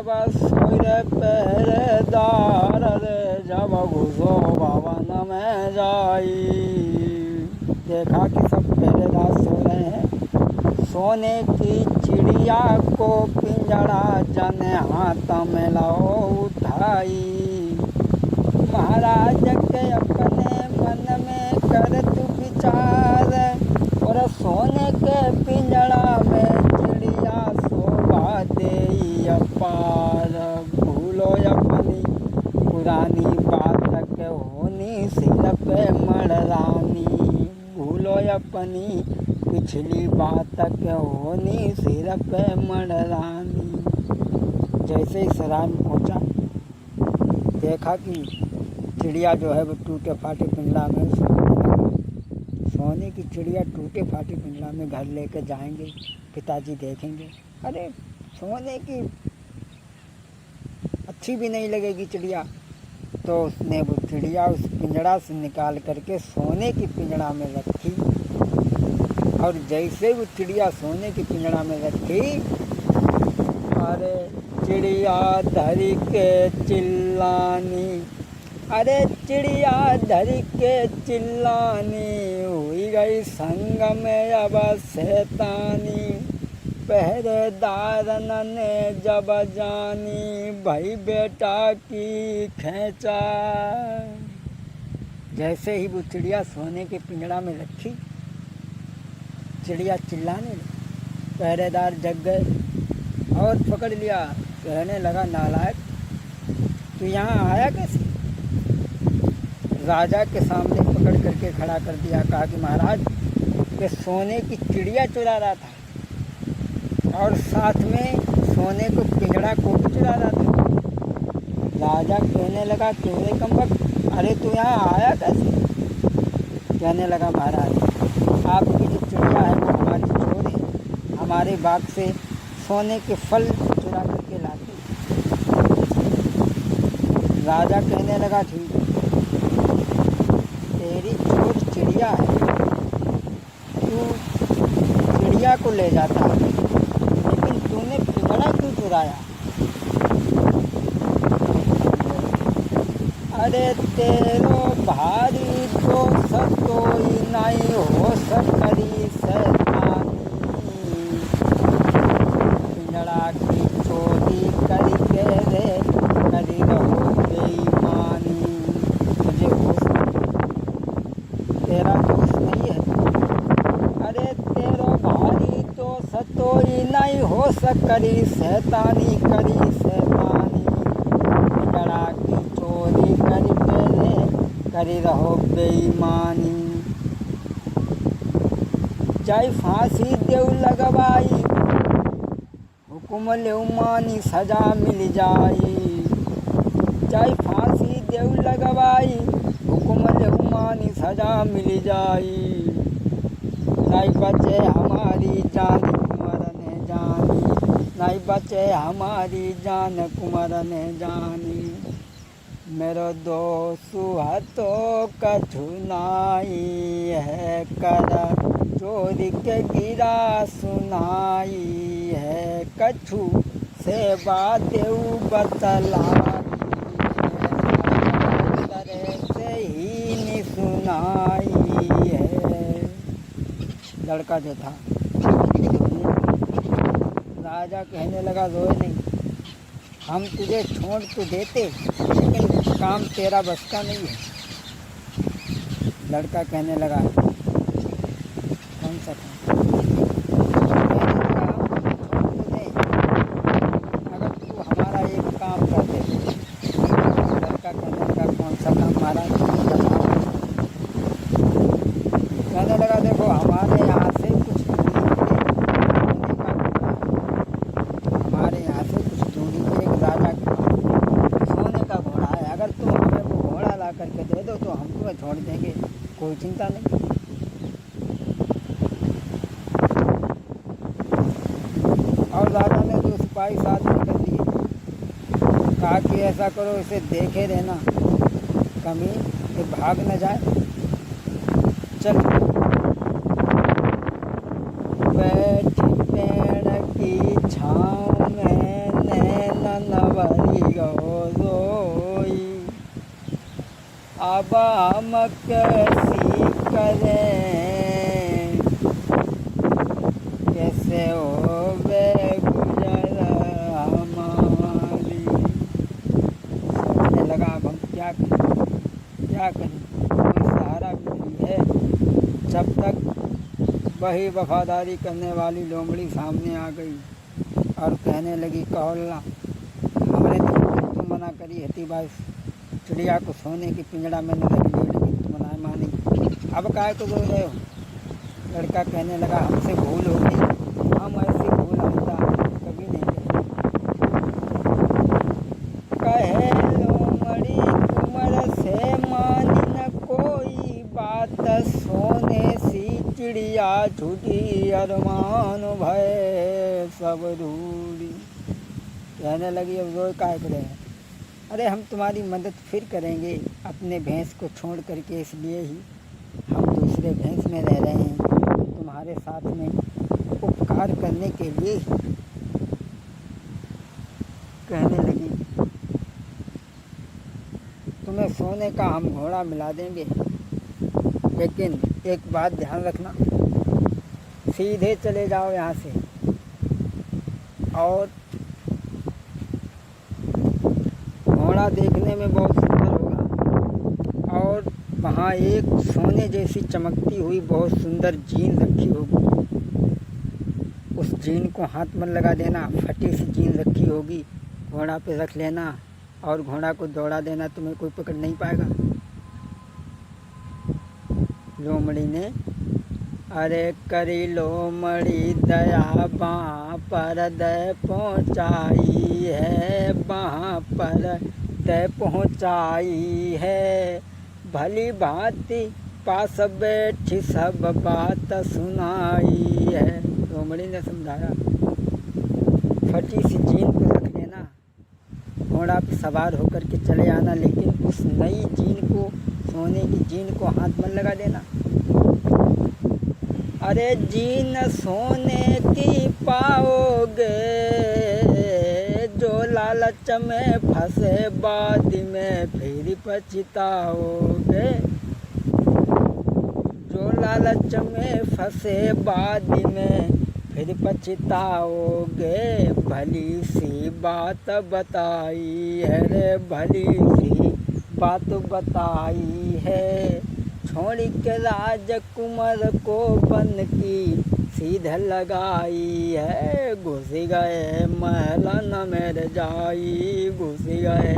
अब सोरे पहरेदार रे जब घुसो भवन में जाई। देखा कि सब पहरेदार सो रहे हैं। सोने की चिड़िया को पिंजड़ा जने हाथ में लाओ उठाई। महाराज के अपने मन में कर तू विचार और सोने के पिंजड़ा में चिड़िया शोभा दे अपार। भूलो अपनी पुरानी बात के होनी सिर पे मड़रानी। भूलो अपनी पिछली बात के होनी सिर पे मड़रानी। जैसे ही सराय में पहुँचा देखा कि चिड़िया जो है वो टूटे फाटे पिंजड़ा में सोने की चिड़िया टूटे फाटे पिंजड़ा में घर लेकर जाएंगे। पिताजी देखेंगे अरे सोने की अच्छी भी नहीं लगेगी चिड़िया। तो उसने वो चिड़िया उस पिंजड़ा से निकाल करके सोने की पिंजड़ा में रखी। और जैसे वो चिड़िया सोने की पिंजड़ा में रखी अरे चिड़िया धरी के चिल्लानी। अरे चिड़िया धरी के चिल्लानी हुई गई संग में अब शैतानी। पहरेदार ने जब जानी भाई बेटा की खेचा। जैसे ही वो चिड़िया सोने के पिंजड़ा में रखी चिड़िया चिल्लाने लगी। पहरेदार जग गए और पकड़ लिया। कहने लगा नालायक तू यहाँ आया कैसे। राजा के सामने पकड़ करके खड़ा कर दिया। कहा कि महाराज ये सोने की चिड़िया चुरा रहा था और साथ में सोने को पिंजड़ा को भी चुरा रहा था। राजा कहने लगा क्यों कमबख्त अरे तू यहाँ आया कैसे। कहने लगा महाराज आपकी जो चिड़िया है वो हमारी चोर है। हमारे बाग से सोने के फल चुरा करके लाती। राजा कहने लगा ठीक है तेरी चोर चिड़िया है तू चिड़िया को ले जाता है लेकिन तूने पिंजड़ा क्यों चुराया। अरे तेरो भारी तो सतोई नहीं हो सकरी शैतानी। पिंजड़ा की चोरी करके रे करी रहो बेईमानी। तुझे होश तेरा दोष नहीं है। अरे तेरो भारी तो सतोई नहीं हो सकरी शैतानी करी शैतानी। पिंजड़ा की चोरी करके रे करी रहो बेईमानी। चाहे फांसी देव लगवाई हुकुम लेव मानी सजा मिल जाई। चाहे फांसी देव लगवाई हुकुम लेव मानी सजा मिल जाई। नहीं बचे हमारी जान कुंवर ने जानी। नहीं बचे हमारी जान कुंवर ने जानी। मेरो दोस्त हाथों कछु नाई है कर चोरी के गिरा सुनाई है। कछु से बातें बतलाई तरह से ही नहीं सुनाई है। लड़का जो था राजा कहने लगा रोए नहीं हम तुझे छोड़ तो देते लेकिन काम तेरा बस का नहीं है। लड़का कहने लगा कौन सा काम। अगर तू हमारा एक काम कर दे। लड़का कहने लगा कौन सा काम महाराज। कहने लगा देखो हमारे यहाँ से कुछ हमारे यहाँ से कुछ दूरी पे एक राजा के सोने का घोड़ा है। अगर तुम हमें वो घोड़ा ला करके दे दो तो हम तुम्हें छोड़ देंगे कोई चिंता नहीं। और राजा ने जो सिपाही साथ में कर दिए कहा कि ऐसा करो इसे देखे रहना कभी ये भाग न जाए। चल बैठी पेड़ की छाँव में नैना अब हम कैसी करें, कैसे होवे गुजर हमारी। सोचने लगा अब हम क्या करें, क्या करें, कोई सहारा भी नहीं है। जब तक वही वफादारी करने वाली लोमड़ी सामने आ गई और कहने लगी, कौल्ला हमने तो मना करी हती बस चिड़िया को सोने की पिंजड़ा में न लगी, लेकिन तुम ना मानी, अब काहे को बोल रहे हो। लड़का कहने लगा, हमसे भूल हो गई, हम ऐसी भूल आइंदा कभी नहीं करेंगे। कहे लोमड़ी कुंवर से मानी न कोई बात, सोने सी चिड़िया झूठी अरमान भय सब रूड़ी। कहने लगी, अब रोए काहे करे हैं, अरे हम तुम्हारी मदद फिर करेंगे, अपने भैंस को छोड़ करके इसलिए ही हम दूसरे भैंस में रह रहे हैं, तुम्हारे साथ में उपकार करने के लिए। कहने लगी, तुम्हें सोने का हम घोड़ा मिला देंगे, लेकिन एक बात ध्यान रखना, सीधे चले जाओ यहाँ से, और घोड़ा देखने में बहुत सुंदर होगा, और वहाँ एक सोने जैसी चमकती हुई बहुत सुंदर जीन रखी होगी, उस जीन को हाथ में लगा देना, फटी सी जीन रखी होगी, घोड़ा पे रख लेना और घोड़ा को दौड़ा देना, तुम्हें कोई पकड़ नहीं पाएगा। लोमड़ी ने अरे करी लोमड़ी दया बाँ पर दय पहुँचाई है, बाँ पर दय पहुँचाई है, भली भांति पास बैठी सब बात सुनाई है। लोमड़ी ने समझाया, फटी सी जीन को रख लेना, घोड़ा पर सवार होकर के चले आना, लेकिन उस नई जीन को, सोने की जीन को हाथ में लगा देना। अरे जीन सोने की पाओगे, जो लालच में फंसे बाद में फिर पछताओगे, जो लालच में फंसे बाद में फिर पछताओगे, भली सी बात बताई है रे, भली सी बात बताई है, छोड़ के राजकुमार को बन की सीध लगाई है, घुस गए महलन में जाई, घुस गए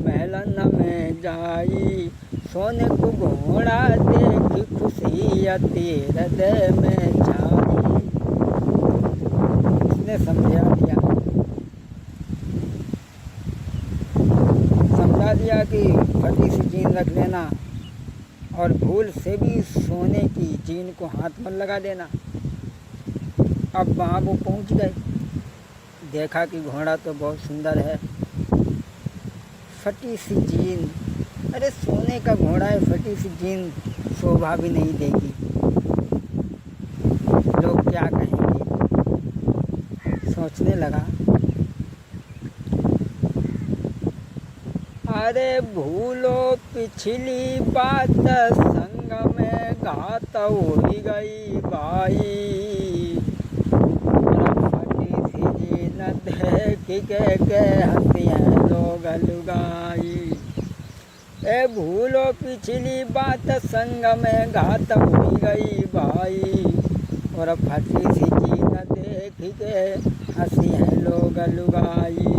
महलन में जाई, सोने को घोड़ा देख खुशी तेरे हृदय में छाई। उसने समझा दिया कि फटी सी जीन रख लेना और भूल से भी सोने की जीन को हाथ में लगा देना। अब वहाँ वो पहुँच गए, देखा कि घोड़ा तो बहुत सुंदर है, फटी सी जीन, अरे सोने का घोड़ा है, फटी सी जीन शोभा भी नहीं देगी, लोग क्या कहेंगे। सोचने लगा, अरे भूलो पिछली बात, संग में घात हो गई भाई, फटी सी जीन देख के हंसियाँ लोग लुगाई, ए भूलो पिछली बात, संग में घात हो गई भाई, और फटी सी जीन देख के हंसियाँ लोग लुगाई।